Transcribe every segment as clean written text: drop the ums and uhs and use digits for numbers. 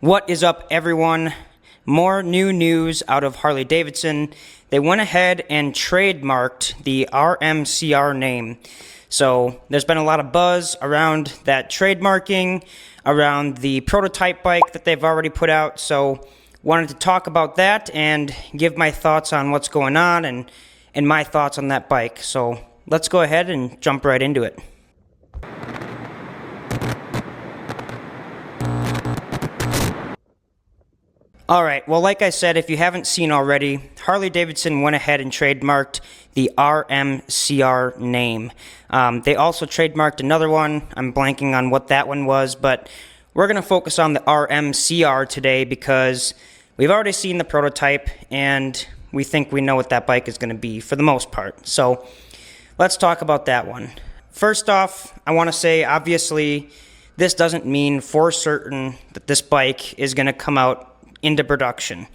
What is up, everyone? More new news out of Harley Davidson. They went ahead and trademarked the RMCR name. So there's been a lot of buzz around that trademarking, around the prototype bike that they've already put out. So wanted to talk about that and give my thoughts on what's going on and my thoughts on that bike. So let's go ahead and jump right into it. Alright, well, like I said, if you haven't seen already, Harley Davidson went ahead and trademarked the RMCR name. They also trademarked another one. I'm blanking on what that one was, but we're going to focus on the RMCR today because we've already seen the prototype and we think we know what that bike is going to be for the most part. So let's talk about that one. First off, I want to say, obviously, this doesn't mean for certain that this bike is going to come out into production.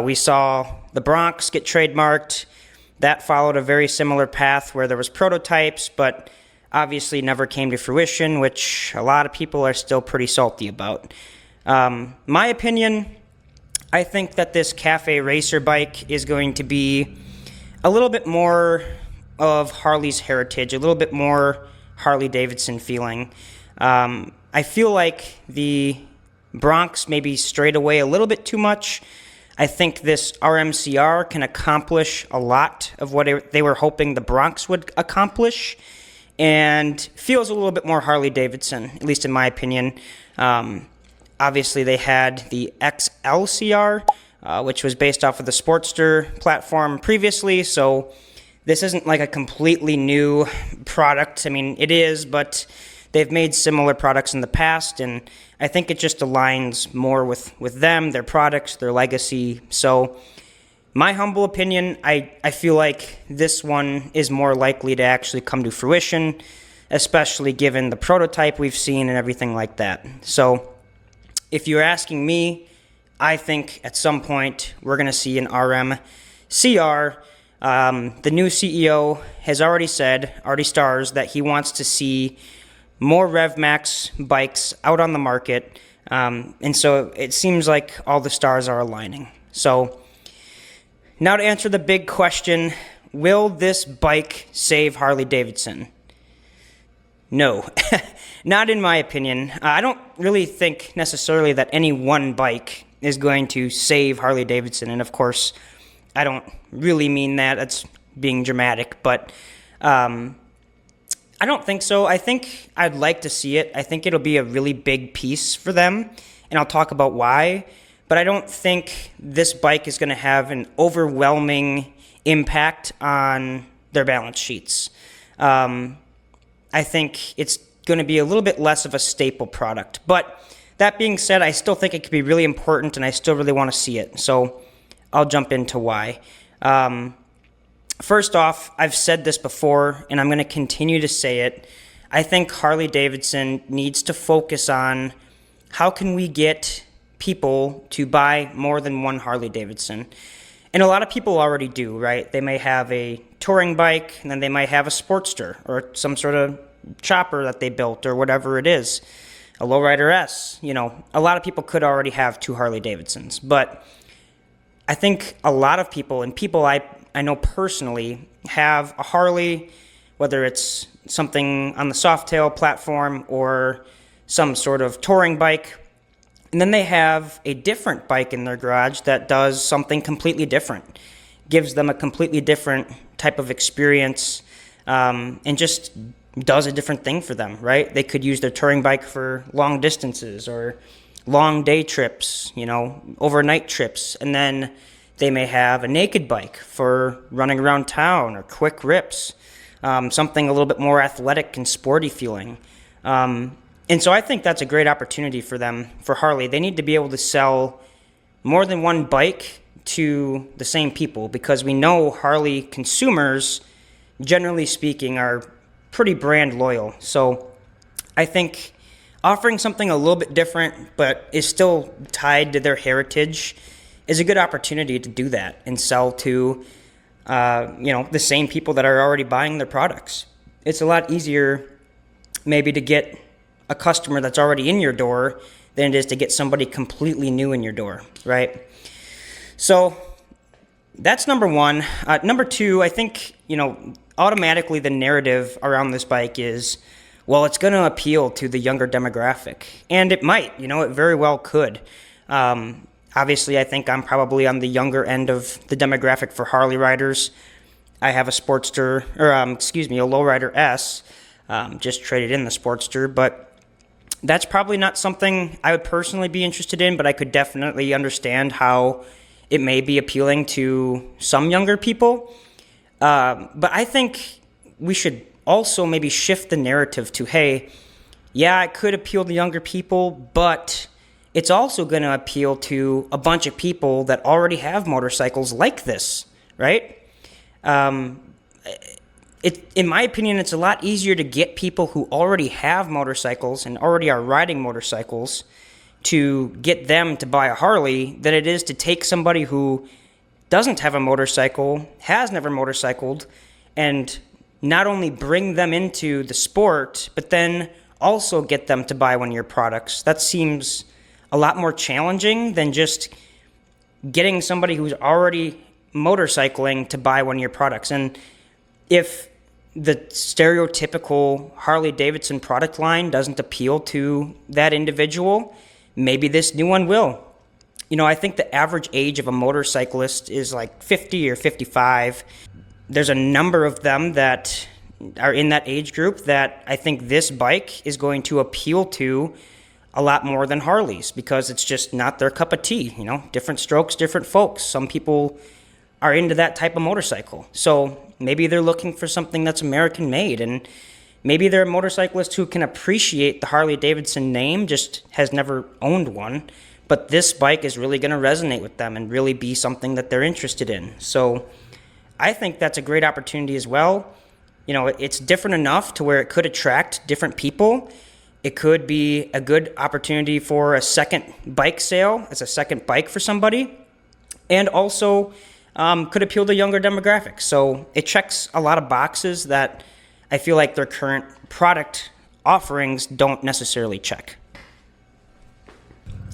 We saw the Bronx get trademarked. That followed a very similar path where there was prototypes, but obviously never came to fruition, which a lot of people are still pretty salty about. My opinion, I think that this cafe racer bike is going to be a little bit more of Harley's heritage, a little bit more Harley Davidson feeling. I feel like the Bronx maybe strayed away a little bit too much. I think this RMCR can accomplish a lot of what they were hoping the Bronx would accomplish, and feels a little bit more Harley Davidson, at least in my opinion. Obviously, they had the XLCR, which was based off of the Sportster platform previously, so this isn't like a completely new product. I mean, it is, but they've made similar products in the past, and I think it just aligns more with them, their products, their legacy. So my humble opinion, I feel like this one is more likely to actually come to fruition, especially given the prototype we've seen and everything like that. So if you're asking me, I think at some point we're going to see an RMCR. The new CEO has already stars that he wants to see more RevMax bikes out on the market, and so it seems like all the stars are aligning. So now to answer the big question, will this bike save Harley Davidson? No, not in my opinion. I don't really think necessarily that any one bike is going to save Harley Davidson, and of course, I don't really mean that. That's being dramatic, but I don't think so. I think I'd like to see it. I think it'll be a really big piece for them, and I'll talk about why. But I don't think this bike is going to have an overwhelming impact on their balance sheets. I think it's going to be a little bit less of a staple product. But that being said, I still think it could be really important, and I still really want to see it. So I'll jump into why. First off, I've said this before, and I'm going to continue to say it. I think Harley Davidson needs to focus on how can we get people to buy more than one Harley Davidson. And a lot of people already do, right? They may have a touring bike, and then they might have a Sportster or some sort of chopper that they built or whatever it is, a Lowrider S. You know, a lot of people could already have two Harley Davidsons. But I think a lot of people, and people I know personally, have a Harley, whether it's something on the Softail platform or some sort of touring bike, and then they have a different bike in their garage that does something completely different, gives them a completely different type of experience, and just does a different thing for them, right? They could use their touring bike for long distances or long day trips, you know, overnight trips, and then they may have a naked bike for running around town or quick rips, something a little bit more athletic and sporty feeling. And so I think that's a great opportunity for them, for Harley. They need to be able to sell more than one bike to the same people, because we know Harley consumers, generally speaking, are pretty brand loyal. So I think offering something a little bit different but is still tied to their heritage is a good opportunity to do that and sell to the same people that are already buying their products. It's a lot easier maybe to get a customer that's already in your door than it is to get somebody completely new in your door, right? So that's number one. Number two, I think, automatically the narrative around this bike is, well, it's going to appeal to the younger demographic. And it might, it very well could. Obviously, I think I'm probably on the younger end of the demographic for Harley riders. I have a Sportster, a Lowrider S, just traded in the Sportster, but that's probably not something I would personally be interested in, but I could definitely understand how it may be appealing to some younger people. But I think we should also maybe shift the narrative to, hey, yeah, it could appeal to younger people, but it's also going to appeal to a bunch of people that already have motorcycles like this, right? In my opinion, it's a lot easier to get people who already have motorcycles and already are riding motorcycles to get them to buy a Harley than it is to take somebody who doesn't have a motorcycle, has never motorcycled, and not only bring them into the sport, but then also get them to buy one of your products. That seems a lot more challenging than just getting somebody who's already motorcycling to buy one of your products. And if the stereotypical Harley Davidson product line doesn't appeal to that individual, maybe this new one will. I think the average age of a motorcyclist is like 50 or 55. There's a number of them that are in that age group that I think this bike is going to appeal to a lot more than Harleys, because it's just not their cup of tea. Different strokes, different folks. Some people are into that type of motorcycle. So maybe they're looking for something that's American made, and maybe they're a motorcyclist who can appreciate the Harley Davidson name, just has never owned one. But this bike is really going to resonate with them and really be something that they're interested in. So I think that's a great opportunity as well. It's different enough to where it could attract different people. It could be a good opportunity for a second bike sale as a second bike for somebody, and also could appeal to younger demographics. So it checks a lot of boxes that I feel like their current product offerings don't necessarily check.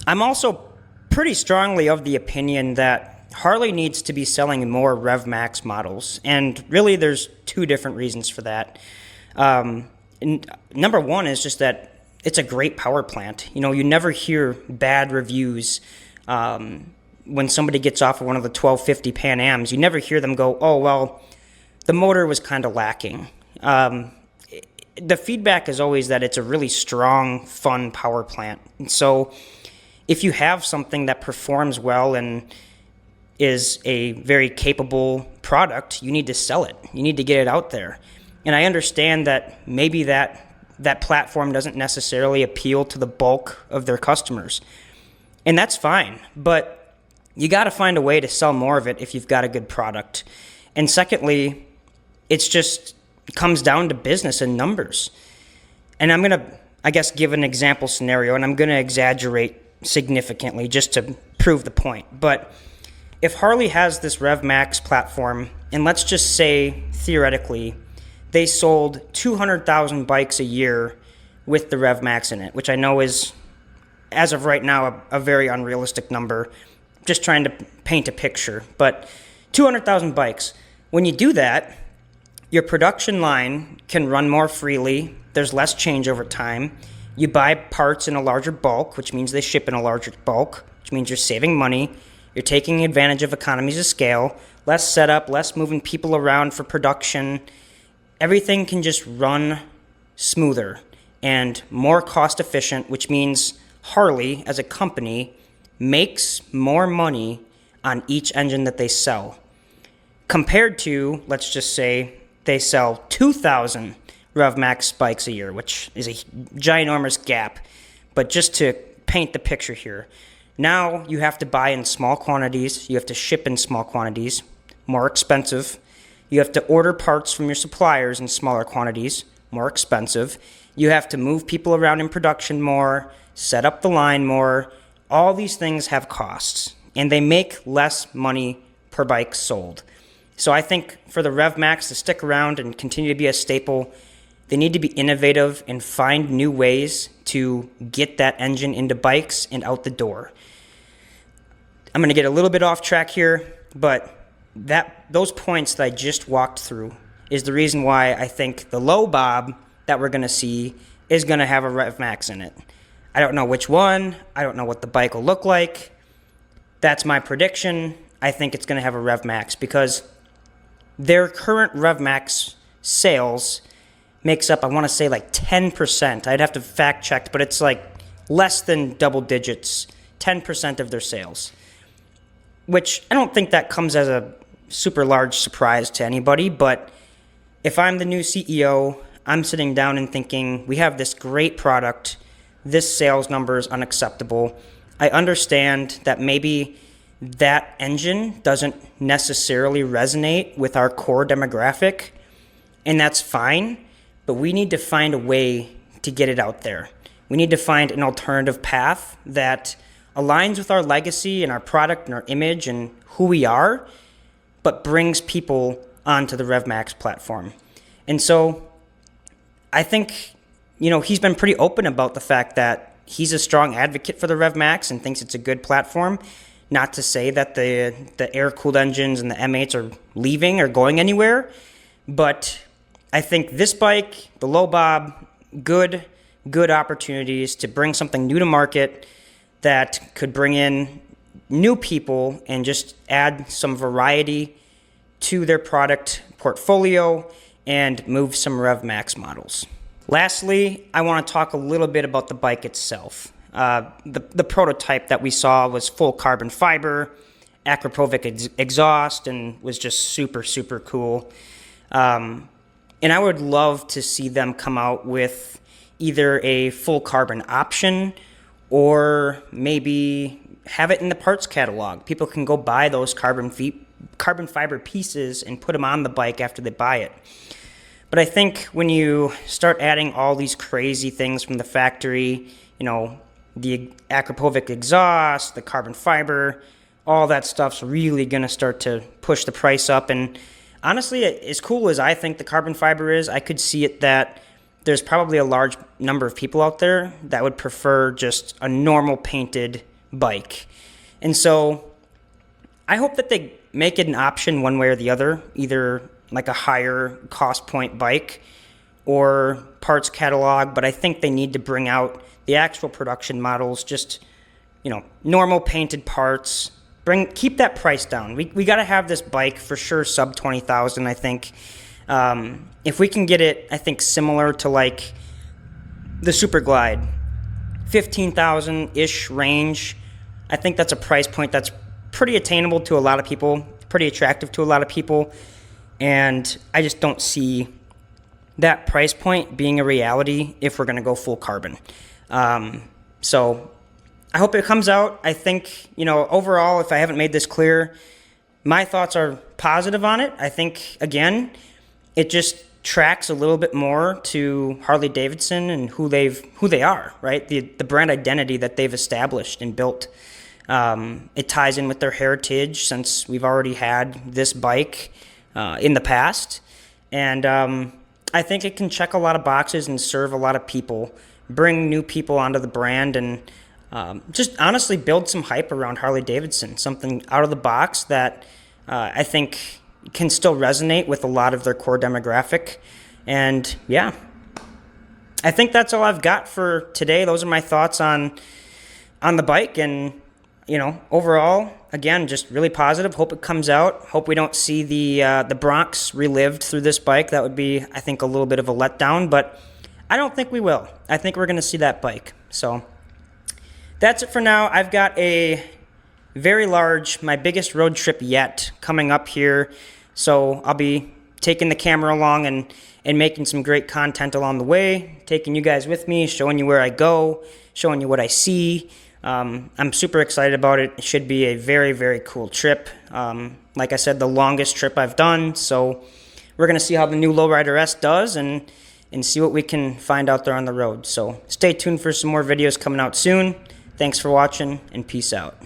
I'm also pretty strongly of the opinion that Harley needs to be selling more RevMax models, and really there's two different reasons for that. Number one is just that it's a great power plant. You never hear bad reviews when somebody gets off of one of the 1250 Pan Ams. You never hear them go, oh, well, the motor was kind of lacking. The feedback is always that it's a really strong, fun power plant. And so if you have something that performs well and is a very capable product, you need to sell it. You need to get it out there. And I understand that maybe that platform doesn't necessarily appeal to the bulk of their customers. And that's fine. But you got to find a way to sell more of it if you've got a good product. And secondly, it comes down to business and numbers. And I'm going to, give an example scenario, and I'm going to exaggerate significantly just to prove the point. But if Harley has this RevMax platform, and let's just say, theoretically, they sold 200,000 bikes a year with the RevMax in it, which I know is, as of right now, a very unrealistic number. Just trying to paint a picture. But 200,000 bikes. When you do that, your production line can run more freely. There's less change over time. You buy parts in a larger bulk, which means they ship in a larger bulk, which means you're saving money. You're taking advantage of economies of scale, less setup, less moving people around for production. Everything can just run smoother and more cost efficient, which means Harley, as a company, makes more money on each engine that they sell. Compared to, let's just say, they sell 2,000 RevMax bikes a year, which is a ginormous gap. But just to paint the picture here, now you have to buy in small quantities, you have to ship in small quantities, more expensive. You have to order parts from your suppliers in smaller quantities, more expensive. You have to move people around in production more, set up the line more. All these things have costs, and they make less money per bike sold. So I think for the RevMax to stick around and continue to be a staple, They need to be innovative and find new ways to get that engine into bikes and out the door. I'm going to get a little bit off track here, but those points that I just walked through is the reason why I think the low bob that we're going to see is going to have a RevMax in it. I don't know which one. I don't know what the bike will look like. That's my prediction. I think it's going to have a RevMax because their current RevMax sales makes up, I want to say, like 10%. I'd have to fact check, but it's like less than double digits, 10% of their sales, which I don't think that comes as a super large surprise to anybody. But if I'm the new CEO, I'm sitting down and thinking, we have this great product. This sales number is unacceptable. I understand that maybe that engine doesn't necessarily resonate with our core demographic, and that's fine, but we need to find a way to get it out there. We need to find an alternative path that aligns with our legacy and our product and our image and who we are, but brings people onto the RevMax platform. And so I think, he's been pretty open about the fact that he's a strong advocate for the RevMax and thinks it's a good platform. Not to say that the air-cooled engines and the M8s are leaving or going anywhere, but I think this bike, the low bob, good opportunities to bring something new to market that could bring in new people and just add some variety to their product portfolio and move some RevMax models. Lastly, I want to talk a little bit about the bike itself. The prototype that we saw was full carbon fiber, Akrapovic exhaust, and was just super, super cool. And I would love to see them come out with either a full carbon option or maybe have it in the parts catalog. People can go buy those carbon fiber pieces and put them on the bike after they buy it. But I think when you start adding all these crazy things from the factory, the Akrapovic exhaust, the carbon fiber, all that stuff's really going to start to push the price up. And honestly, as cool as I think the carbon fiber is, I could see it that there's probably a large number of people out there that would prefer just a normal painted bike. And so I hope that they make it an option one way or the other, either like a higher cost point bike or parts catalog, but I think they need to bring out the actual production models, just, normal painted parts. Keep that price down. We got to have this bike for sure sub 20,000, I think. If we can get it, I think similar to like the Super Glide, 15,000-ish range. I think that's a price point that's pretty attainable to a lot of people, pretty attractive to a lot of people. And I just don't see that price point being a reality if we're going to go full carbon. So I hope it comes out. I think, overall, if I haven't made this clear, my thoughts are positive on it. I think, again, it just tracks a little bit more to Harley Davidson and who they are, right? The brand identity that they've established and built. It ties in with their heritage since we've already had this bike in the past. And I think it can check a lot of boxes and serve a lot of people, bring new people onto the brand, and just honestly build some hype around Harley Davidson, something out of the box that I think can still resonate with a lot of their core demographic. And yeah, I think that's all I've got for today. Those are my thoughts on the bike, and overall, again, just really positive. Hope it comes out. Hope we don't see the Bronx relived through this bike. That would be, I think, a little bit of a letdown, but I don't think we will. I think we're going to see that bike. So that's it for now. I've got a very large, my biggest road trip yet coming up here. So I'll be taking the camera along and making some great content along the way, taking you guys with me, showing you where I go, showing you what I see. I'm super excited about it. It should be a very, very cool trip. Like I said, the longest trip I've done. So we're going to see how the new Lowrider S does and see what we can find out there on the road. So stay tuned for some more videos coming out soon. Thanks for watching, and peace out.